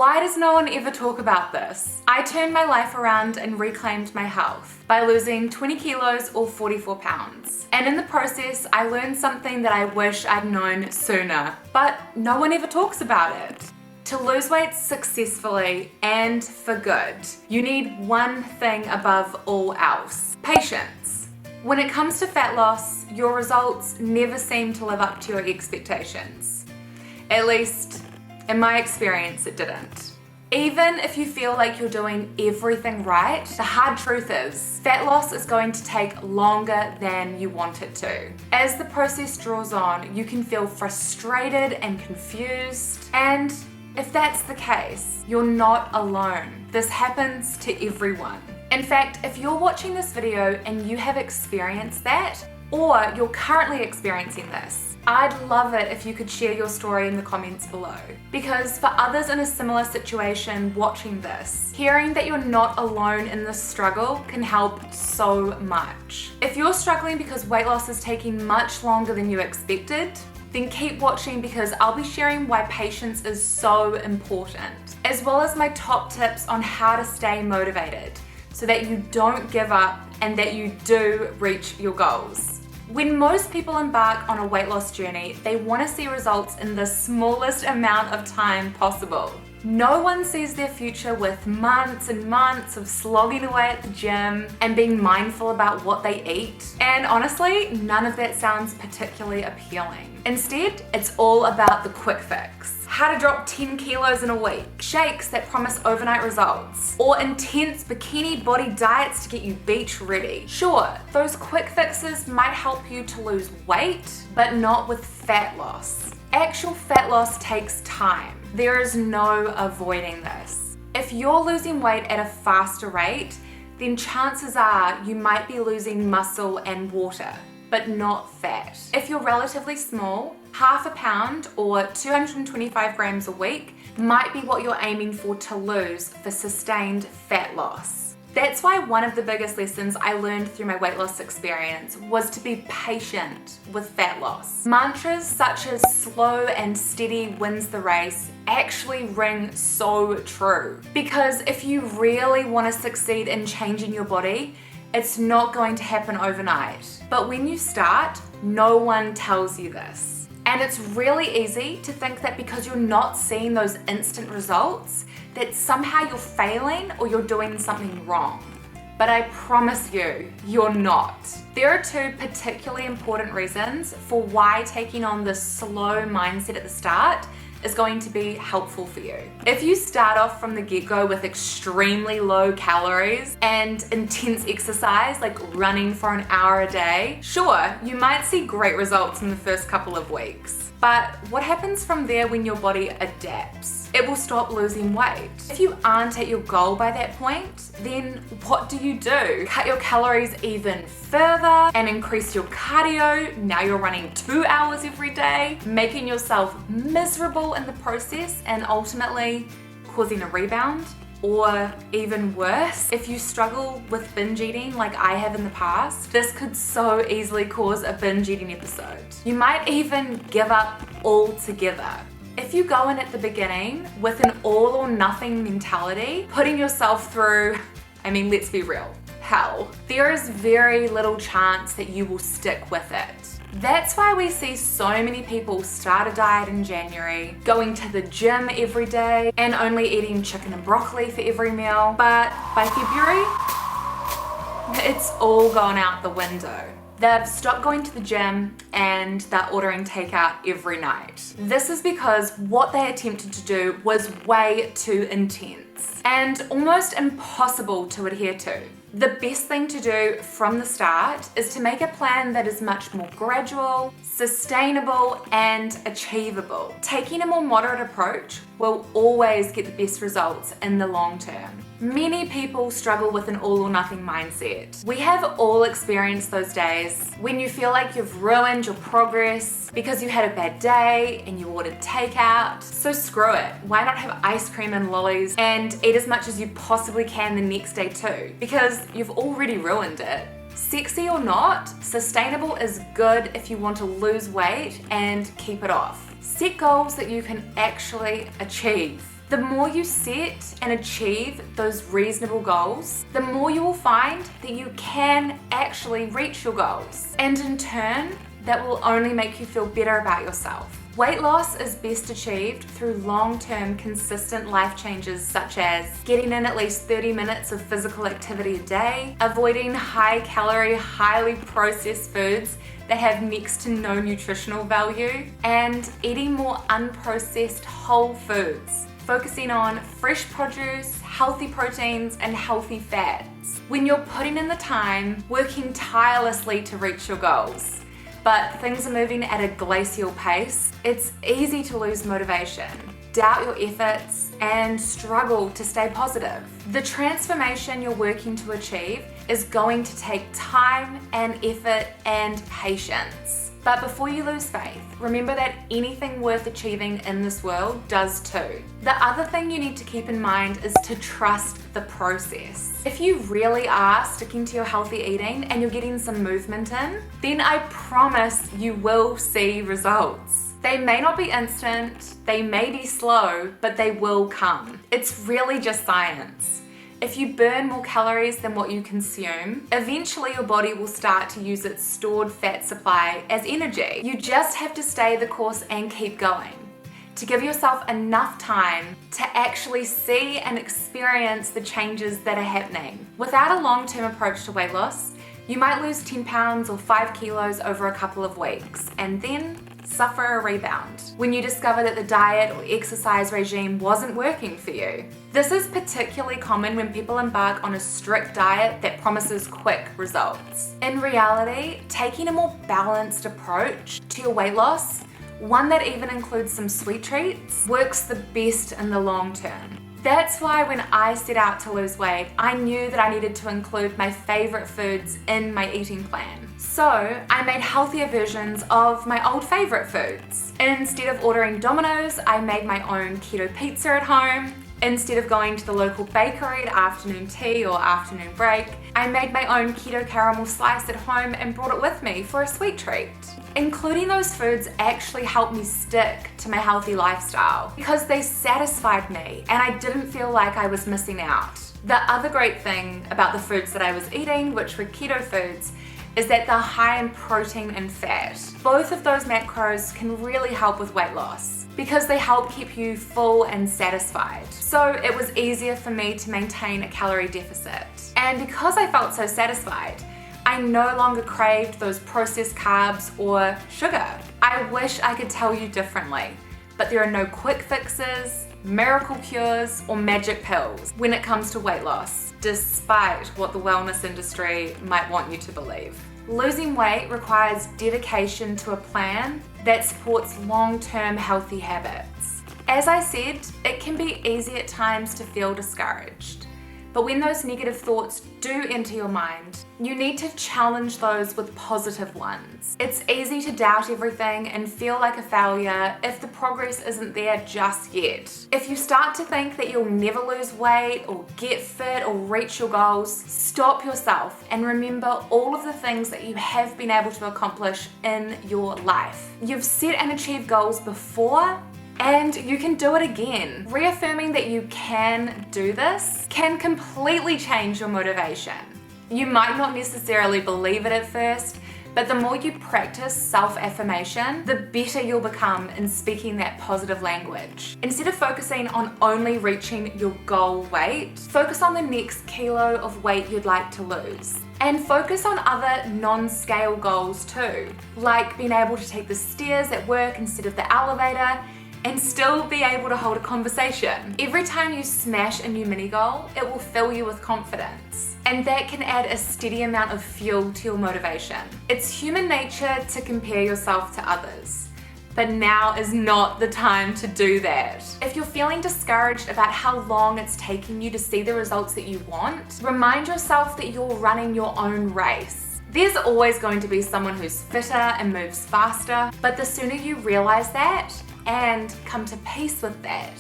Why does no one ever talk about this? I turned my life around and reclaimed my health by losing 20 kilos or 44 pounds. And in the process, I learned something that I wish I'd known sooner, but no one ever talks about it. To lose weight successfully and for good, you need one thing above all else: patience. When it comes to fat loss, your results never seem to live up to your expectations. At least, in my experience, it didn't. Even if you feel like you're doing everything right, the hard truth is, fat loss is going to take longer than you want it to. As the process draws on, you can feel frustrated and confused, and if that's the case, you're not alone. This happens to everyone. In fact, if you're watching this video and you have experienced that, or you're currently experiencing this, I'd love it if you could share your story in the comments below. Because for others in a similar situation watching this, hearing that you're not alone in this struggle can help so much. If you're struggling because weight loss is taking much longer than you expected, then keep watching, because I'll be sharing why patience is so important, as well as my top tips on how to stay motivated so that you don't give up and that you do reach your goals. When most people embark on a weight loss journey, they want to see results in the smallest amount of time possible. No one sees their future with months and months of slogging away at the gym and being mindful about what they eat. And honestly, none of that sounds particularly appealing. Instead, it's all about the quick fix. How to drop 10 kilos in a week, shakes that promise overnight results, or intense bikini body diets to get you beach ready. Sure, those quick fixes might help you to lose weight, but not with fat loss. Actual fat loss takes time. There is no avoiding this. If you're losing weight at a faster rate, then chances are you might be losing muscle and water, but not fat. If you're relatively small, half a pound or 225 grams a week might be what you're aiming for to lose for sustained fat loss. That's why one of the biggest lessons I learned through my weight loss experience was to be patient with fat loss. Mantras such as slow and steady wins the race actually ring so true. Because if you really want to succeed in changing your body, it's not going to happen overnight. But when you start, no one tells you this. And it's really easy to think that because you're not seeing those instant results, that somehow you're failing or you're doing something wrong. But I promise you, you're not. There are two particularly important reasons for why taking on this slow mindset at the start is going to be helpful for you. If you start off from the get-go with extremely low calories and intense exercise, like running for an hour a day, sure, you might see great results in the first couple of weeks. But what happens from there when your body adapts? It will stop losing weight. If you aren't at your goal by that point, then what do? Cut your calories even further and increase your cardio. Now you're running 2 hours every day, making yourself miserable in the process and ultimately causing a rebound. Or even worse, if you struggle with binge eating like I have in the past, this could so easily cause a binge eating episode. You might even give up altogether. If you go in at the beginning with an all or nothing mentality, putting yourself through, let's be real, hell, there is very little chance that you will stick with it. That's why we see so many people start a diet in January, going to the gym every day, and only eating chicken and broccoli for every meal. But by February, it's all gone out the window. They've stopped going to the gym and they're ordering takeout every night. This is because what they attempted to do was way too intense and almost impossible to adhere to. The best thing to do from the start is to make a plan that is much more gradual, sustainable, and achievable. Taking a more moderate approach will always get the best results in the long term. Many people struggle with an all or nothing mindset. We have all experienced those days when you feel like you've ruined your progress because you had a bad day and you ordered takeout. So screw it. Why not have ice cream and lollies and eat as much as you possibly can the next day too? Because you've already ruined it. Sexy or not, sustainable is good if you want to lose weight and keep it off. Set goals that you can actually achieve. The more you set and achieve those reasonable goals, the more you will find that you can actually reach your goals. And in turn, that will only make you feel better about yourself. Weight loss is best achieved through long-term consistent life changes such as getting in at least 30 minutes of physical activity a day, avoiding high-calorie, highly processed foods that have next to no nutritional value, and eating more unprocessed whole foods, focusing on fresh produce, healthy proteins, and healthy fats. When you're putting in the time, working tirelessly to reach your goals, but things are moving at a glacial pace, it's easy to lose motivation, doubt your efforts, and struggle to stay positive. The transformation you're working to achieve is going to take time and effort and patience. But before you lose faith, remember that anything worth achieving in this world does too. The other thing you need to keep in mind is to trust the process. If you really are sticking to your healthy eating and you're getting some movement in, then I promise you will see results. They may not be instant, they may be slow, but they will come. It's really just science. If you burn more calories than what you consume, eventually your body will start to use its stored fat supply as energy. You just have to stay the course and keep going, to give yourself enough time to actually see and experience the changes that are happening. Without a long-term approach to weight loss, you might lose 10 pounds or 5 kilos over a couple of weeks, and then suffer a rebound when you discover that the diet or exercise regime wasn't working for you. This is particularly common when people embark on a strict diet that promises quick results. In reality, taking a more balanced approach to your weight loss, one that even includes some sweet treats, works the best in the long term. That's why when I set out to lose weight, I knew that I needed to include my favorite foods in my eating plan. So I made healthier versions of my old favorite foods. Instead of ordering Domino's, I made my own keto pizza at home. Instead of going to the local bakery at afternoon tea or afternoon break, I made my own keto caramel slice at home and brought it with me for a sweet treat. Including those foods actually helped me stick to my healthy lifestyle because they satisfied me and I didn't feel like I was missing out. The other great thing about the foods that I was eating, which were keto foods, is that they're high in protein and fat. Both of those macros can really help with weight loss because they help keep you full and satisfied. So it was easier for me to maintain a calorie deficit. And because I felt so satisfied, I no longer craved those processed carbs or sugar. I wish I could tell you differently, but there are no quick fixes, miracle cures, or magic pills when it comes to weight loss, despite what the wellness industry might want you to believe. Losing weight requires dedication to a plan that supports long-term healthy habits. As I said, it can be easy at times to feel discouraged. But when those negative thoughts do enter your mind, you need to challenge those with positive ones. It's easy to doubt everything and feel like a failure if the progress isn't there just yet. If you start to think that you'll never lose weight or get fit or reach your goals, stop yourself and remember all of the things that you have been able to accomplish in your life. You've set and achieved goals before, and you can do it again. Reaffirming that you can do this can completely change your motivation. You might not necessarily believe it at first, but the more you practice self-affirmation, the better you'll become in speaking that positive language. Instead of focusing on only reaching your goal weight, focus on the next kilo of weight you'd like to lose. And focus on other non-scale goals too, like being able to take the stairs at work instead of the elevator, and still be able to hold a conversation. Every time you smash a new mini goal, it will fill you with confidence. And that can add a steady amount of fuel to your motivation. It's human nature to compare yourself to others, but now is not the time to do that. If you're feeling discouraged about how long it's taking you to see the results that you want, remind yourself that you're running your own race. There's always going to be someone who's fitter and moves faster, but the sooner you realize that and come to peace with that,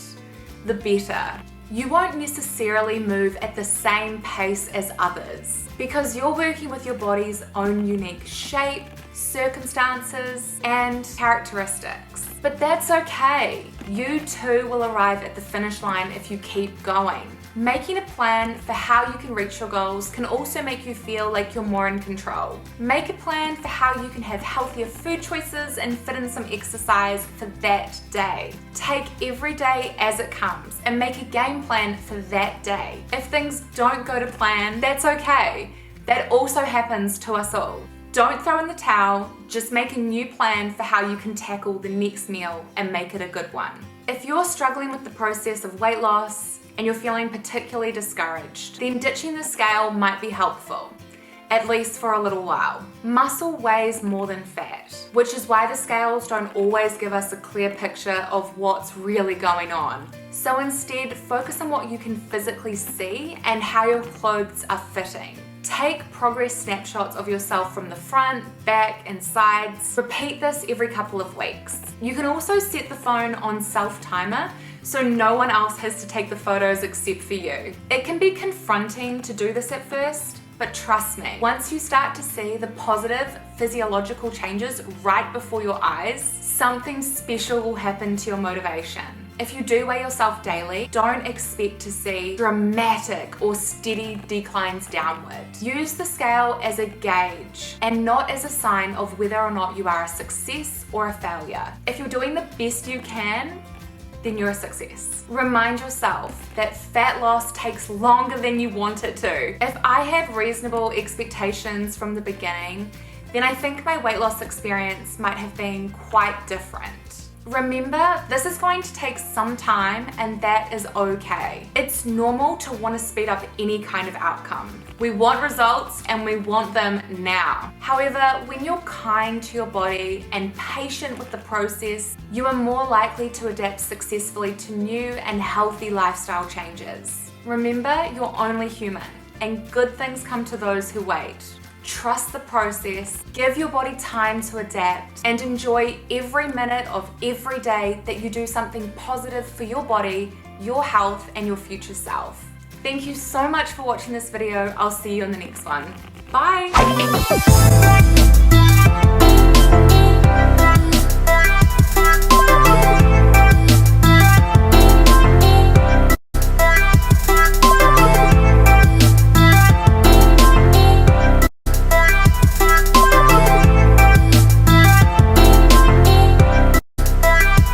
the better. You won't necessarily move at the same pace as others because you're working with your body's own unique shape, circumstances, and characteristics. But that's okay. You too will arrive at the finish line if you keep going. Making a plan for how you can reach your goals can also make you feel like you're more in control. Make a plan for how you can have healthier food choices and fit in some exercise for that day. Take every day as it comes and make a game plan for that day. If things don't go to plan, that's okay. That also happens to us all. Don't throw in the towel, just make a new plan for how you can tackle the next meal and make it a good one. If you're struggling with the process of weight loss and you're feeling particularly discouraged, then ditching the scale might be helpful, at least for a little while. Muscle weighs more than fat, which is why the scales don't always give us a clear picture of what's really going on. So instead, focus on what you can physically see and how your clothes are fitting. Take progress snapshots of yourself from the front, back, and sides. Repeat this every couple of weeks. You can also set the phone on self-timer so no one else has to take the photos except for you. It can be confronting to do this at first, but trust me, once you start to see the positive physiological changes right before your eyes, something special will happen to your motivation. If you do weigh yourself daily, don't expect to see dramatic or steady declines downward. Use the scale as a gauge and not as a sign of whether or not you are a success or a failure. If you're doing the best you can, then you're a success. Remind yourself that fat loss takes longer than you want it to. If I had reasonable expectations from the beginning, then I think my weight loss experience might have been quite different. Remember, this is going to take some time and that is okay. It's normal to want to speed up any kind of outcome. We want results and we want them now. However, when you're kind to your body and patient with the process, you are more likely to adapt successfully to new and healthy lifestyle changes. Remember, you're only human and good things come to those who wait. Trust the process, give your body time to adapt, and enjoy every minute of every day that you do something positive for your body, your health, and your future self. Thank you so much for watching this video. I'll see you in the next one. Bye!